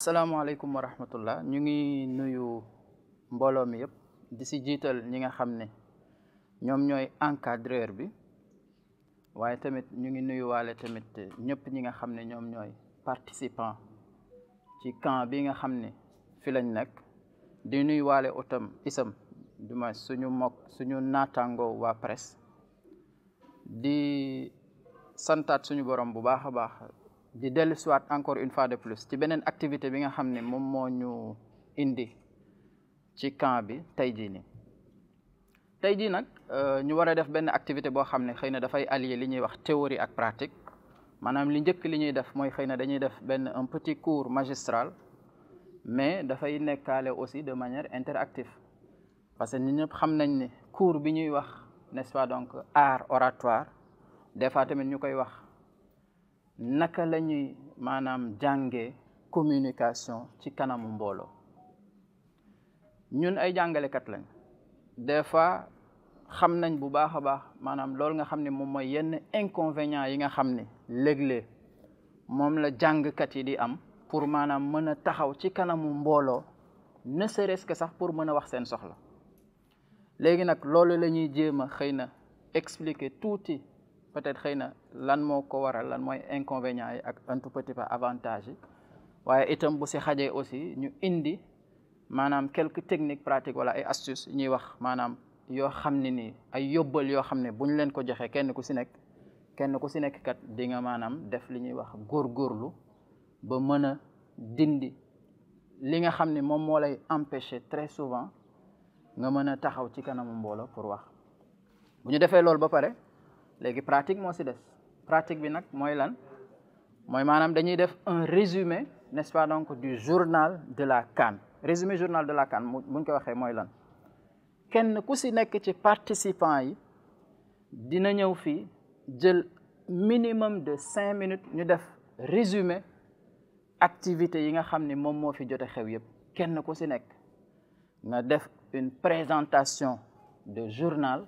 asalaamaaleykum wa rahmatullah ñu ngi nuyu mbooloo mi yëpp di si jiital ñi nga xam ne ñoom ñooy encadreur bi waaye tamit ñu ngi nuyu waale tamit ñëpp ñi nga xam ne ñoom ñooy participant ci camp bi nga xam ne fi lañ nekk di nuyu waale isam du moins suñu naataangoo waa presse di santaat suñu borom bu baax a baax di dellu siwaat encore une fois de plus ci beneen activité bi nga xam ne moom moo ñu indi ci camp bi tey jii nii tey jii nag ñu war a def benn activité boo xam ne xëy na dafay allier li ñuy wax théorie ak pratique maanaam li njëkk li ñuy def mooy xëy na dañuy def benn un petit cours magistral mais dafay nekkaale aussi de manière interactive parce que ñun ñëpp xam nañ ne cours bi ñuy wax n'est-ce pas donc art oratoire des fois tamit ñu koy wax naka la ñuy maanaam jàngee communication ci kanamu mbooloo ñun ay jàngalekat lañ des fois xam nañ bu baax a baax maanaam loolu nga xam ne moom mooy yenn inconvénients yi nga xam ne léeg-léeg moom la jàngkat yi di am pour maanaam mën a taxaw ci kanamu mbooloo ne serait-ce que sax pour mën a wax seen soxla léegi nag loolu la ñuy jéem a xëy na expliquer tuuti peut-être xëy na lan moo ko waral lan mooy inconvénients yi ak un tout petit peu avantages yi waaye itam bu si xajee aussi ñu indi maanaam quelques techniques pratiques wala ay astuces ñuy wax maanaam yoo xam ne nii ay yóbbal yoo xam ne bu ñu leen ko joxee kenn ku si nekk kat di nga maanaam def li ñuy wax góorgóorlu ba mën a dindi li nga xam ne moom moo lay empêcher très souvent nga mën a taxaw ci kanamu mbooloo pour wax bu ñu defee loolu ba pare léegi pratique moo si des pratique bi nag mooy lan mooy maanaam dañuy def un résumé n'est-ce pas donc du journal de la CAN résumé journal de la CAN buñ ko waxee mooy lan kenn ku si nekk ci participants yi dina ñëw fii jël minimum de 5 minutes ñu def résumé activités yi nga xam ne moom moo fi jote xew yëpp kenn ku si nekk nga def une présentation de journal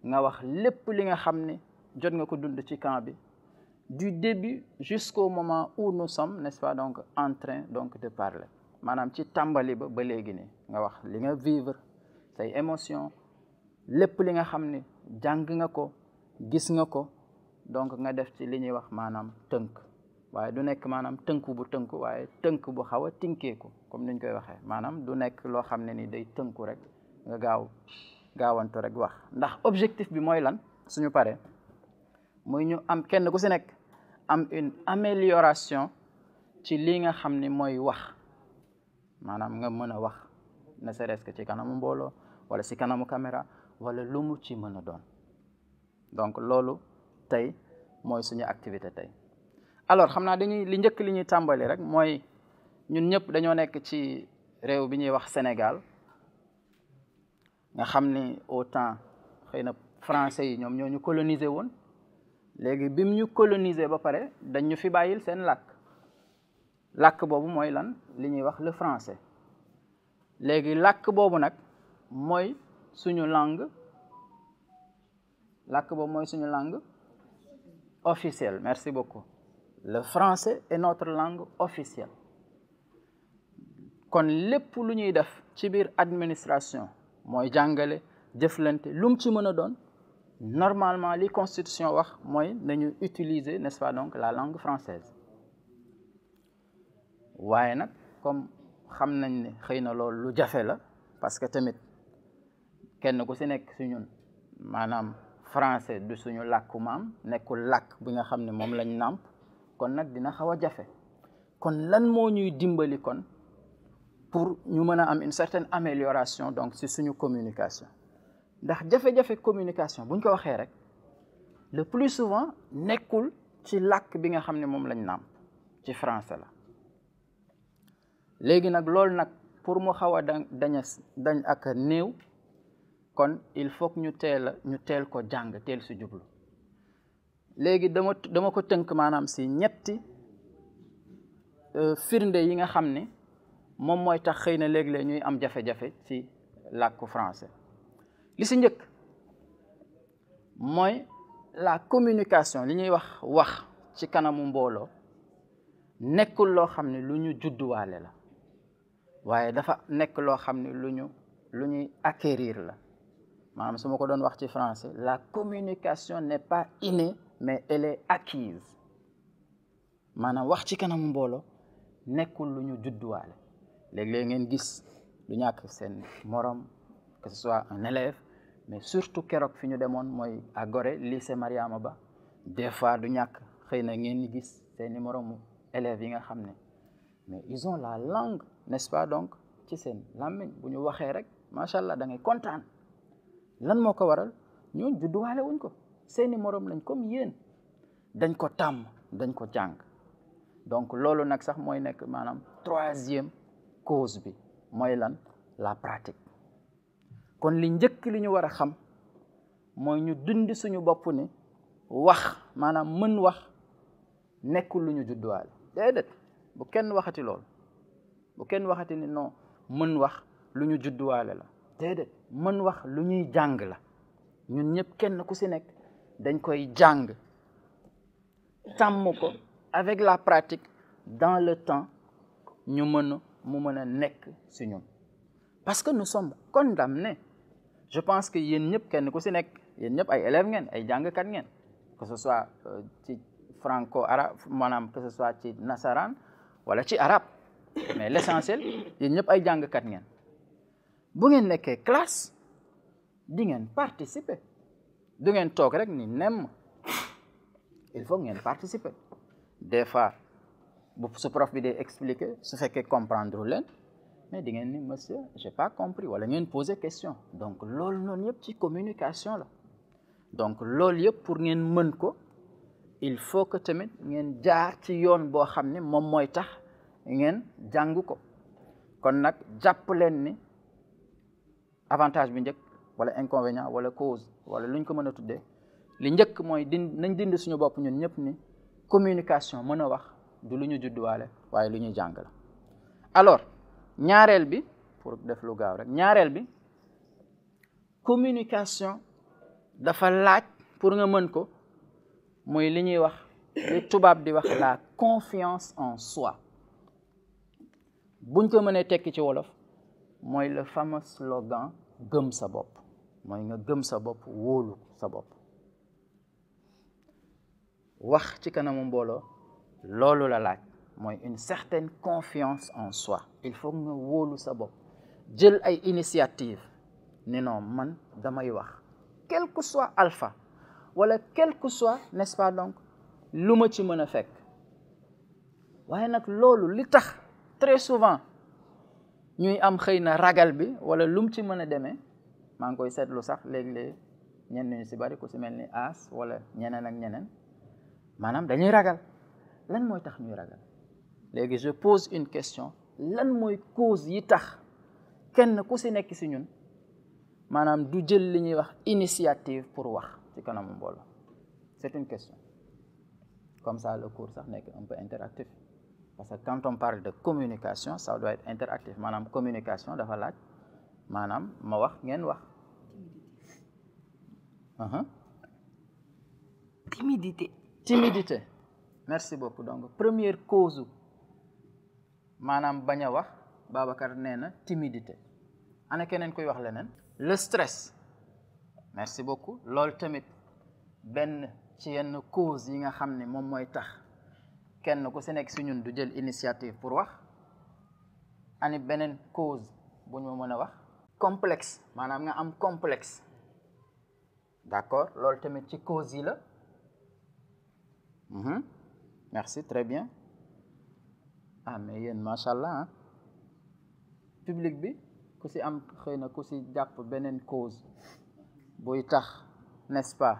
nga wax lépp li nga xam ne jot nga ko dund ci camp bi du début jusqu'au moment où nous sommes n'est-ce pas donc en train donc de parler maanaam ci tàmbali ba léegi nii nga wax li nga vivre say émotion lépp li nga xam ne jàng nga ko gis nga ko donc nga def ci li ñuy wax maanaam tënk waaye du nekk maanaam tënku bu tënku waaye tënk bu xaw a tinkeeku comme niñ koy waxee maanaam du nekk loo xam ne ni day tënku rek nga gaawantu rek wax ndax objectif bi mooy lan suñu paree muy ñu am kenn ku si nekk am une amélioration ci li nga xam ni mooy wax maanaam nga mën a wax ne serait-ce que ci kanamu mbooloo wala si kanamu caméra wala lu mu ci mën a doon donc loolu tey mooy suñu activité tey alors xam naa li njëkk li ñuy tàmbali rek mooy ñun ñëpp dañoo nekk ci réew bi ñuy wax Sénégal nga xam ni au temps xëy na français yi ñoom ñoo ñu coloniser woon léegi bim ñu coloniser ba pare dañ ñu fi bàyyil seen làkk boobu mooy lan li ñuy wax le français léegi làkk boobu nag mooy suñu langue officielle merci beaucoup le français est notre langue officielle kon lépp lu ñuy def ci biir administration mooy jàngale jëflante lu mu ci mën a doon normalement li constitution wax mooy nañu utiliser n'est-ce pas donc la langue française waaye nag comme xam nañ ne xëy na loolu lu jafe la parce que tamit kenn ku si nekk si ñun maanaam français du suñu làkku maam nekkul làkk bi nga xam ne moom lañ nàmp kon nag dina xaw a jafe kon lan moo ñuy dimbali kon pour ñu mën a am une certaine amélioration donc si suñu communication ndax jafe-jafe communication buñ ko waxee rek le plus souvent nekkul ci làkk bi nga xam ne moom lañ nàmp ci français la léegi nag loolu nag pour mu xaw a dañ ak néew kon il faut que ñu teel ko jàng teel si jublu léegi dama ko tënk maanaam si ñetti firnde yi nga xam ne moom mooy tax xëy na léeg-léeg ñuy am jafe-jafe ci làkku français li si njëkk mooy la communication li ñuy wax ci kanamu mbooloo nekkul loo xam ne lu ñu judduwaale la waaye dafa nekk loo xam ne lu ñuy acquérir la maanaam su ma ko doon wax ci français la communication n'est pas innée mais elle est acquise maanaam wax ci kanamu mbooloo nekkul lu ñu judduwaale léeg-léeg ngeen gis lu ñàkk seen morom que ce soit un élève mais surtout keroog fi ñu demoon mooy à Gorée lycée Mariama Ba des fois du ñàkk xëy na ngeen gis seeni moromu élèves yi nga xam ne mais ils ont la langue n'est-ce pas donc ci seen làmmiñ bu ñu waxee rek macha allah da ngay kontaan lan moo ko waral ñoon judduwaale wuñ ko seeni morom lañ comme yéen dañ ko tàmm dañ ko jàng donc loolu nag sax mooy nekk maanaam troisième cause bi mooy lan la pratique kon li njëkk li ñu war a xam mooy ñu dindi suñu bopp ni wax maanaam mën wax nekkul lu ñu judduwaale déedéet bu kenn waxati loolu bu kenn waxati ni non mën wax lu ñu judduwaale la déedéet mën wax lu ñuy jàng la ñun ñëpp kenn ku si nekk dañ koy jàng tàmm ko avec la pratique dans le temps ñu mën a nekk si ñun parce que nous sommes condamnés je pense que yéen ñëpp kenn ku si nekk yéen ñëpp ay élèves ngeen ay jàngkat ngeen que ce soit ci franco arabe maanaam que ce soit ci nasaraan wala ci arabe mais l'essentiel yéen ñëpp ay jàngkat ngeen bu ngeen nekkee classe di ngeen participer du ngeen toog rek ni nem il faut ngeen participer des fois bu su prof bi dee expliquer su fekkee comprendre leen mais di ngeen ni monsieur j'ai pas compris wala ngeen poser question donc loolu noonu yëpp ci communication la donc loolu yëpp pour ngeen mën ko il faut que tamit ngeen jaar ci yoon boo xam ne moom mooy tax ngeen jàng ko kon nag jàpp leen ni avantage bi njëkk wala inconvénient wala cause wala lu ñu ko mën a tuddee li njëkk mooy nañ dindi suñu bopp ñun ñëpp ni communication mën a wax du lu ñu judduwaale waaye lu ñuy jàng la alors ñaareel bi pour def lu gaaw rek ñaareel bi communication dafa laaj pour nga mën ko muy li ñuy wax li tubaab di wax la confiance en soi buñ ko mënee tekki ci wolof mooy le fameux slogan gëm sa bopp mooy nga gëm sa bopp wóolu sa bopp wax ci kanamu mbooloo loolu la laaj mooy une certaine confiance en soi il faut nga wóolu sa bopp jël ay initiative ni non man damay wax quel que soit alpha wala quel que soit n'est-ce pas donc lu ma ci mën a fekk waaye nag loolu li tax très souvent ñuy am xëy na ragal bi wala lum ci mën a demee maa ngi koy seetlu sax léeg-léeg ñenn ñu si bari ku si mel ni As wala ñeneen ak ñeneen maanaam dañuy ragal lan mooy tax ñuy ragal léegi je pose une question lan mooy cause yi tax kenn ku si nekk si ñun maanaam du jël li ñuy wax initiative pour wax ci kanamu mbooloo c'est une question comme ça le cours sax nekk un peu interactif parce que quand on parle de communication ça doit être interactif maanaam communication dafa laaj maanaam ma wax ngeen wax timidité merci beaucoup donc première cause maanaam bañ a wax Babacar nee na timidité ana keneen kuy wax leneen le stress merci beaucoup loolu tamit benn ci yenn cause yi nga xam ne moom mooy tax kenn ku si nekk si ñun du jël initiative pour wax ani beneen cause bu ñu mën a wax complexe maanaam nga am complexe d'accord loolu tamit ci cause yi la merci très bien ah mais yéen macha allah public bi ku si am xëy na ku si jàpp beneen cause buy tax n'est-ce pas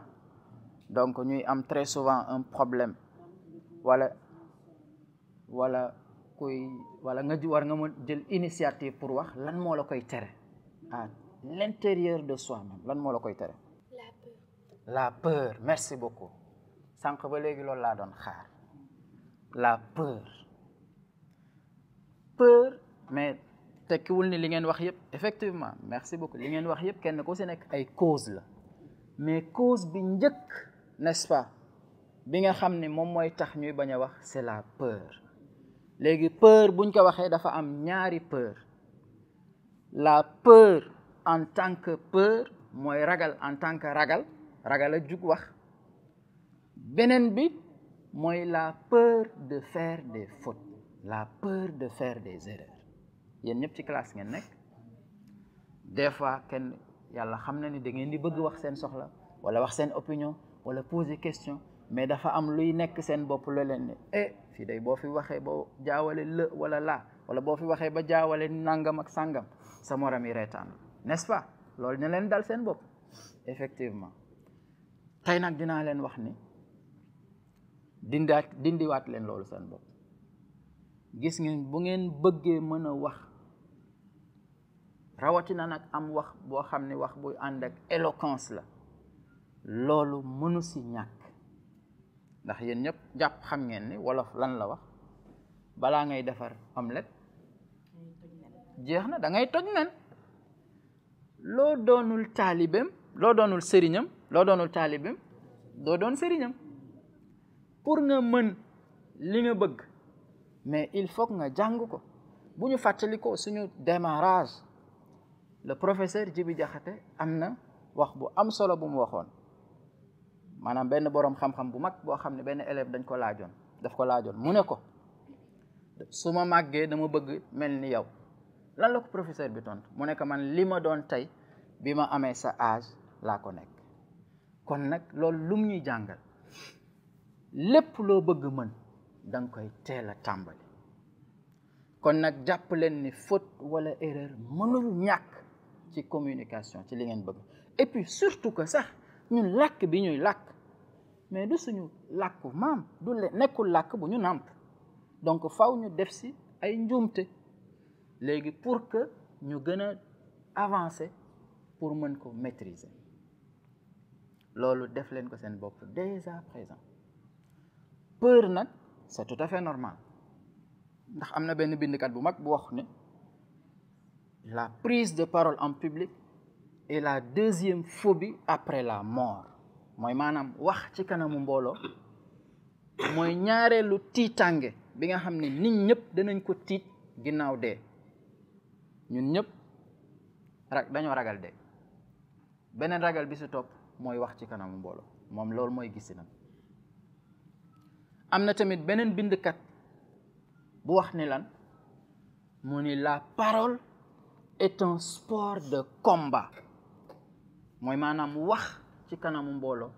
donc ñuy am très souvent un problème wala nga war nga mën jël initiative pour wax lan moo la koy tere à l'intérieur de soi-même lan moo la koy tere la peur merci beaucoup sànq ba léegi loolu laa doon xaar la peur mais tekkiwul ni li ngeen wax yëpp effectivement merci beaucoup li ngeen wax yëpp kenn ku si nekk ay cause la mais cause bi njëkk n'est-ce pas bi nga xam ne moom mooy tax ñuy bañ a wax c'est la peur léegi peur buñ ko waxee dafa am ñaari peur. La peur en tant que peur mooy ragal en tant que ragal a jug wax. beneen bi mooy la peur de faire des fautes, la peur de faire des erreurs. yéen ñëpp ci classe ngeen nekk des fois kenn yàlla xam na ni da ngeen di bëgg wax seen soxla wala wax seen opinion wala poser question, mais dafa am luy nekk seen bopp lu leen ne fii day boo fi waxee ba jaawale la wala laa wala boo fi waxee ba jaawale nangam ak sàngam sa morom yi reetaan, n'est-ce pas? loolu ne leen dal seen bopp. effectivement tey nag dinaa leen wax ni dindiwaat leen loolu seen bopp. gis ngeen bu ngeen bëggee mën a wax rawatina nag am wax boo xam ne wax buy ànd ak éloquence la, loolu mënu si ñàkk. ndax yéen ñëpp jàpp xam ngeen ni wolof lan la wax, balaa ngay defar omelette jeex na da ngay toj nen. loo doonul taalibeem loo doonul sëriñam loo doonul taalibeem doo doon sëriñam. pour nga mën li nga bëgg mais il faut nga jàng ko. bu ñu fàttali ko suñu démarrage le professeur Djibi Diakhaté am na wax bu am solo bu mu waxoon, maanaam benn boroom xam-xam bu mag boo xam ne benn élève daf ko laajoon mu ne ko su ma màggee dama bëgg mel ni yow. lan la ko professeur bi tontu mu ne ko man li ma doon tey bi ma amee sa âge laa ko nekk. kon nag loolu lum ñuy jàngal, lépp loo bëgg mën da nga koy teel a tàmbali. kon nag jàpp leen ni faute wala erreur mënul ñàkk ci communication ci li ngeen bëgg. et puis surtout que sax ñun làkk bi ñuy làkk mais du suñu làkku maam, du nekkul làkk bu ñu nàmp, donc faw ñu def si ay njuumte léegi pour que ñu gën a avancer pour mën ko maîtriser. loolu def leen ko seen bopp dès à présent. peur nag c'est tout à fait normal, ndax am na benn bindkat bu mag bu wax ne la prise de parole en public est la deuxième phobie après la mort. mooy maanaam wax ci kanamu mbooloo mooy ñaareelu tiitange bi nga xam ne nit ñëpp danañ ko tiit ginnaaw dee. ñun ñëpp dañoo ragal dee. beneen ragal bi si topp mooy wax ci kanamu mbooloo, moom loolu mooy gisinam. am na tamit beneen bindkat bu wax ni lan mu ni la parole est un sport de combat. mooy maanaam wax ci kanamu mbooloo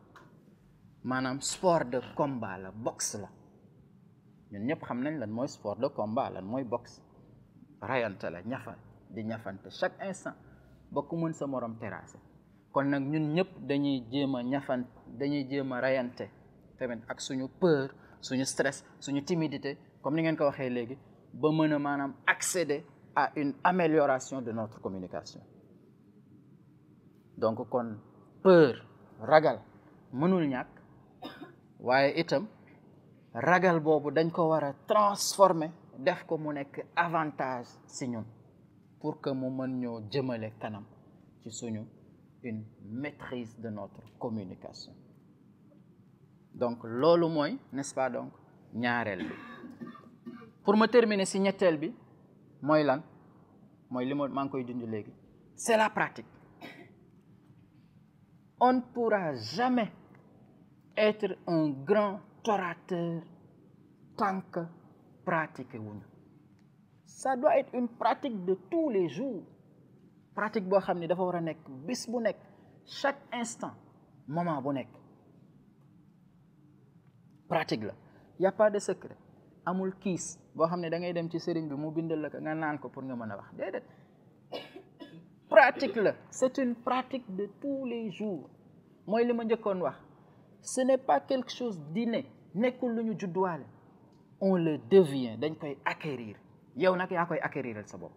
maanaam sport de combat la, boxe la. ñun ñëpp xam nañ lan mooy sport de combat, lan mooy boxe. rayante la, di ñafante chaque instant ba ku mën sa morom terrassé. kon nag ñun ñëpp dañuy jéem a rayante tamit ak suñu peur, suñu stress, suñu timidité, comme ni ngeen ko waxee léegi, ba mën a maanaam accéder à une amélioration de notre communication. donc kon peur, ragal mënul ñàkk, waaye itam ragal boobu dañ ko war a transformer def ko mu nekk avantage si ñun pour que mu mën ñoo jëmale kanam ci suñu une maîtrise de notre communication. donc loolu mooy, n'est-ce pas, donc ñaareel bi. pour me terminer si ñetteel bi mooy lan, mooy li maa ngi koy junj léegi, c'est la pratique. on ne pourra jamais être un grand orateur tant que pratiquer wuñu. ça doit être une pratique de tous les jours. pratique boo xam ne dafa war a nekk bis bu nekk, chaque instant, moment bu nekk. pratique la, y a pas de secret. amul kiis boo xam ne da ngay dem ci sëriñ bi mu bindal la ko nga naan ko pour nga mën a wax, déedéet. pratique la, c'est une pratique de tous les jours. mooy li ma njëkkoon wax, ce n'est pas quelque chose d'inné, nekkul lu ñu judduwaale. on le devient, dañ koy acquérir. yow nag yaa koy acquériral sa bopp.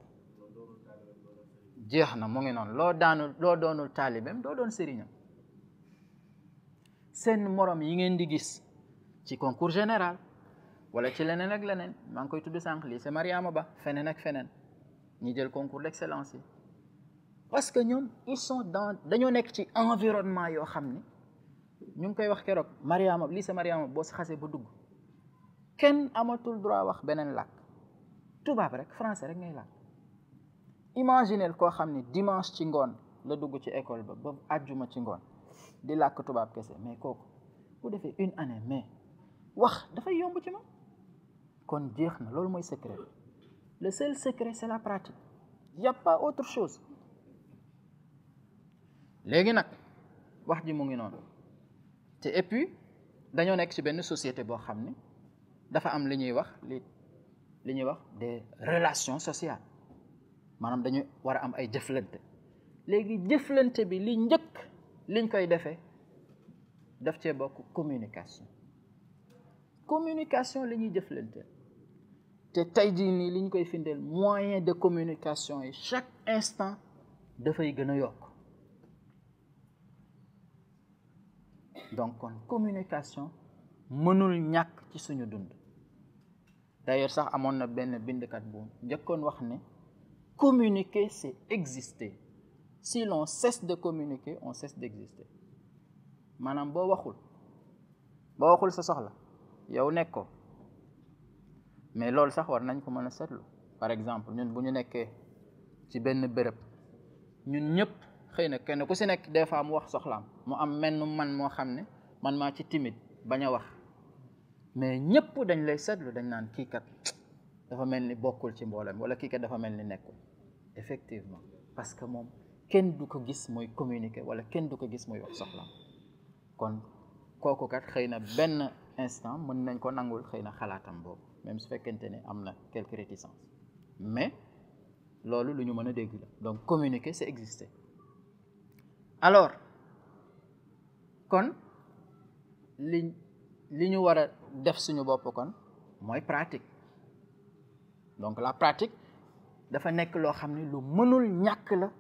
jeex na, mu ngi noonu. loo doonul taalibeem doo doon sëriñam. seen morom yi ngeen di gis ci concours général wala ci leneen ak leneen, maa ngi koy tudd sànq lycée Mariama Ba, feneen ak feneen, ñi jël concours d'excellence yi, parce que ñoom ils sont dañoo nekk ci environnement yoo xam ni ñu ngi koy wax keroog lycée Mariama boo si xasee ba dugg kenn amatul droit wax beneen làkk. tubaab rek français rek ngay làkk. imaginel koo xam ni dimanche ci ngoon la dugg ci école ba àjjuma ci ngoon di làkk tubaab kese, mais kooku bu defee une année mais wax dafay yomb ci moom. kon jeex na, loolu mooy secret. Le seul secret c'est la pratique, il n'y a pas autre chose. léegi nag wax ji mu ngi noonu te et puis dañoo nekk ci benn société boo xam ni dafa am li ñuy wax li ñuy wax des relations sociales, maanaam dañu war a am ay jëflante. léegi jëflante bi li njëkk liñ koy defee daf cee bokk communication. communication li ñuy jëflante te tey jii nii li ñu koy findeel moyen de communication yi chaque instant dafay gën a yokk. donc kon communication mënul ñàkk ci suñu dund. d'ailleurs sax amoon na benn bindkat bu njëkkoon wax ne communiquer c'est exister, si l'on cesse de communiquer on cesse d'exister. maanaam boo waxul sa soxla yow nekk ko. mais loolu sax war nañ ko mën a seetlu. par exemple ñun bu ñu nekkee ci benn béréb ñun ñëpp xëy na kenn ku si nekk des fois mu wax soxlaam, mu am menn man moo xam ne man maa ci timide bañ a wax, mais ñëpp dañ lay seetlu, dañ naan kii kat dafa mel ni bokkul ci mboolem, wala kii kat dafa mel ni nekkul. effectivement parce que moom kenn du ko gis mooy communiquer, wala kenn du ko gis mooy wax soxlaam. kon kooku kat xëy na benn instant mën nañ ko nangul xëy na xalaatam boobu, même su fekkente ne am na quelque réticence, mais loolu lu ñu mën a dégg la. donc communiquer c'est exister. alors kon li ñu war a def suñu bopp kon mooy pratique. donc la pratique dafa nekk loo xam ne lu mënul ñàkk la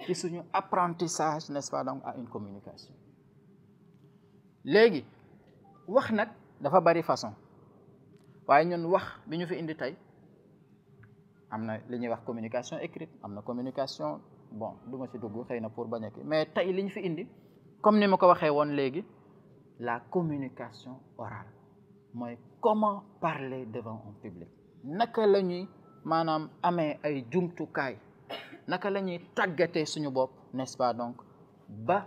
ci suñu apprentissage, n'est-ce pas, donc à une communication. léegi wax nag dafa bari façon, waaye ñun wax bi ñu fi indi tey am na li ñuy wax communication écrite, am na communication, bon du ma ci dugg xëy na pour bañ a kii, mais tey li ñu fi indi comme ni ma ko waxee woon léegi, la communication orale mooy comment parler devant un public. naka la ñuy maanaam amee ay jumtukaay, naka la ñuy tàggatee suñu bopp, n'est-ce pas, donc ba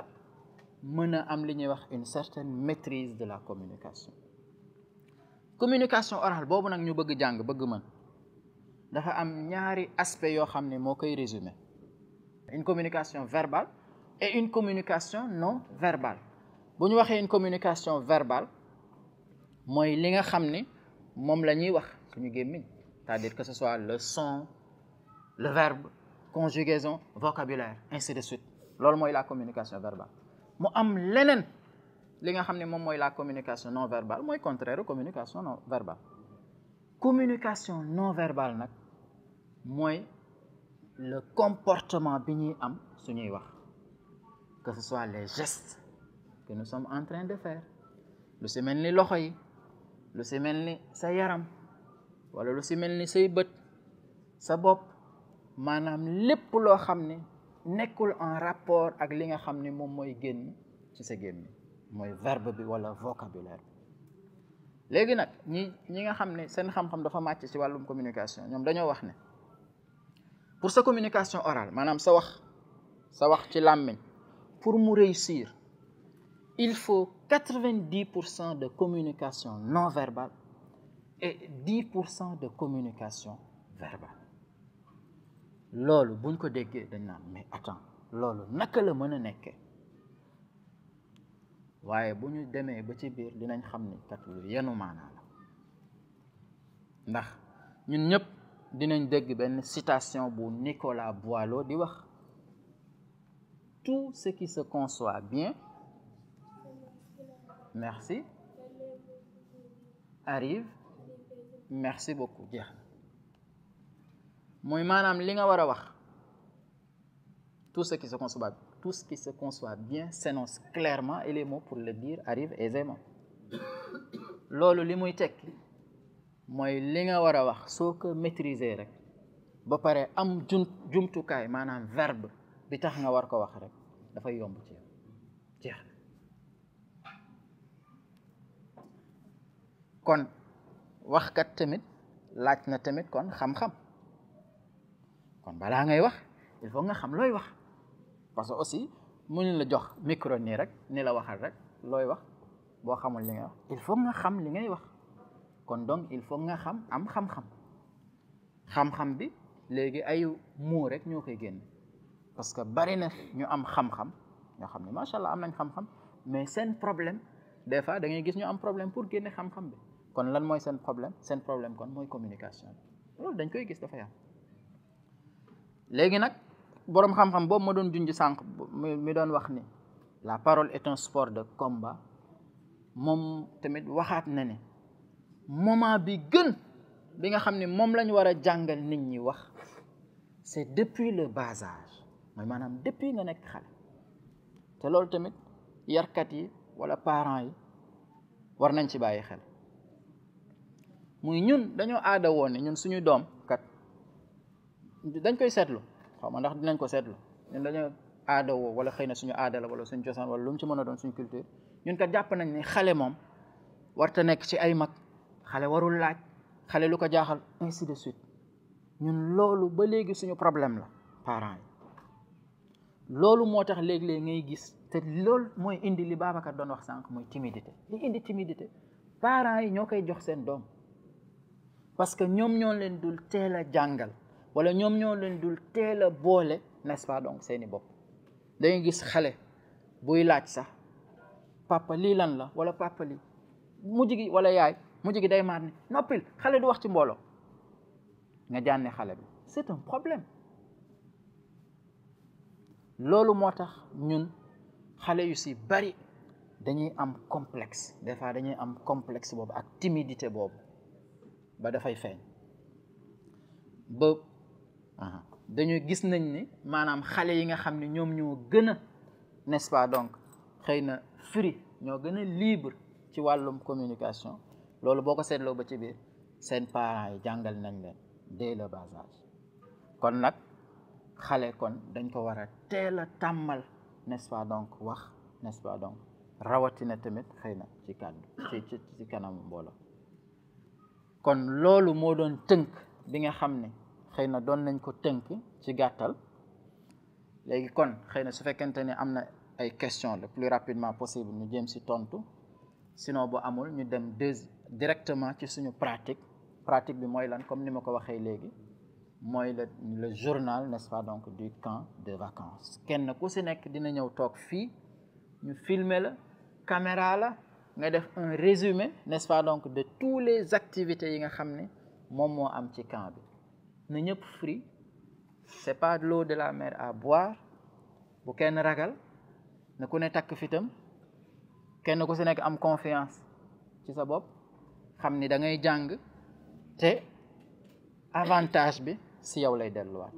mën a am li ñuy wax une certaine maîtrise de la communication. communication orale boobu nag ñu bëgg jàng bëgg mën, dafa am ñaari aspect yoo xam ne moo koy résumer: une communication verbale et une communication non verbale. bu ñu waxee une communication verbale mooy li nga xam ne moom la ñuy wax suñu gémmiñ, c'est-à-dire que ce soit le son, le verbe, conjugaison, vocabulaire, ainsi de suite. loolu mooy la communication verbale. mu am leneen li nga xam ne moom mooy la communication non verbale, mooy contraire communication non verbale. communication non verbale nag mooy le comportement bi ñuy am suñuy wax, que ce soit les gestes que nous sommes en train de faire, lu si mel ni loxo yi, lu si mel ni sa yaram, wala lu si mel ni say bët, sa bopp, maanaam lépp loo xam ne nekkul en rapport ak li nga xam ne moom mooy génn ci sa gémmiñ, mooy verbe bi wala vocabulaire bi. léegi nag ñi nga xam ne seen xam-xam dafa màcc ci wàllum communication, ñoom dañoo wax ne pour sa communication orale, maanaam sa wax ci làmmiñ, pour mu réussir, il faut 90% de communication non verbale et 10% de communication verbale. loolu buñ ko déggee dañ naan mais attends, loolu naka la mën a nekkee? waaye bu ñu demee ba ci biir dinañ xam ni kat lu yenu maanaa la. ndax ñun ñëpp dinañ dégg benn citation bu Nicolas Boileau di wax: tout ce qui se conçoit bien, merci, arrive, merci beaucoup, jeex na. mooy maanaam li nga war a wax, tout ce qui se conçoit bien s'énonce clairement et les mots pour le dire arrivent aisément. loolu li muy tekki mooy li nga war a wax soo ko maîtriser rek ba pare am jumtukaay, maanaam verbe bi tax nga war ko wax rek, dafay yomb ci yow, jeex na. kon waxkat tamit laaj na tamit kon xam-xam kon balaa ngay wax il faut nga xam looy wax parce que aussi mënuñ la jox micro nii rek ni la waxal rek looy wax boo xamul li ngay wax il faut nga xam li ngay wax kon donc il faut nga xam am xam-xam xam-xam bi léegi ay muu rek ñoo koy génn parce que bari na ñu am xam-xam ñoo xam ne macha allah am nañ xam-xam mais seen problème des fois da ngay gis ñu am problème pour génne xam-xam bi kon lan mooy seen problème kon mooy communication loolu dañ koy gis dafa yam léegi nag boroom xam-xam boobu ma doon junj sànq mi doon wax ni la parole est un sport de combat moom tamit waxaat na ne moment bi gën bi nga xam ne moom lañ war a jàngal nit ñi wax c'est depuis le bas âge mooy maanaam depuis nga nekk xale te loolu tamit yarkat yi wala parents yi war nañ ci bàyyi xel muy ñun dañoo aada woon ne ñun suñu doom kat dañ koy seetlu xaw ma ndax dinañ ko seetlu ñun dañoo aada woo wala xëy na suñu aada la wala suñu cosaan wala lu mu ci mën a doon suñu culture ñun kat jàpp nañ ni xale moom warta nekk ci ay mag xale warul laaj xale lu ko jaaxal ainsi de suite ñun loolu ba léegi suñu problème la parents yi loolu moo tax léeg-léeg ngay gis te loolu mooy indi li Babacar doon wax sànq mooy timidité li indi timidité parents yi ñoo koy jox seen doom parce que ñoom ñoo leen dul teel a jàngal wala ñoom ñoo leen dul teel a boole n'est-ce pas donc seeni bopp da ngay gis xale buy laaj sax papa lii lan la wala papa lii mujj gi wala yaay mujj gi day maar ni noppil xale du wax ci mbooloo nga jànne xale bi c'est un problème loolu moo tax ñun xale yu si bari dañuy am complexe des fois dañuy am complexe boobu ak timidité boobu ba dafay feeñ ba dañu gis nañ ni maanaam xale yi nga xam ne ñoom ñoo gën a n'est-ce pas donc xëy na free ñoo gën a libre ci wàllum communication loolu boo ko seetloo ba ci biir seen parents yi jàngal nañ leen dès le bas âge kon nag xale kon dañ ko war a teel a tàmmal n'est-ce pas donc wax n'est-ce pas donc rawatina tamit xëy na ci kàddu ci kanamu mbooloo kon loolu moo doon tënk bi nga xam ne xëy na doon nañ ko tënk ci gàttal léegi kon xëy na su fekkente ne am na ay questions le plus rapidement possible ñu jéem si tontu sinon bu amul ñu dem directement ci suñu pratique bi mooy lan comme ni ma ko waxee léegi mooy le journal n'est-ce pas donc du camp de vacances kenn ku si nekk dina ñëw toog fii ñu filmer la caméra la nga def un résumé n'est-ce pas donc de tous les activités yi nga xam ne moom moo am ci camp bi na ñëpp free c'est pas de l'eau de la mer à boire bu kenn ragal na ku ne takk fitam kenn ku si nekk am confiance ci sa bopp xam ni da ngay jàng te avantage bi si yow lay delluwaat.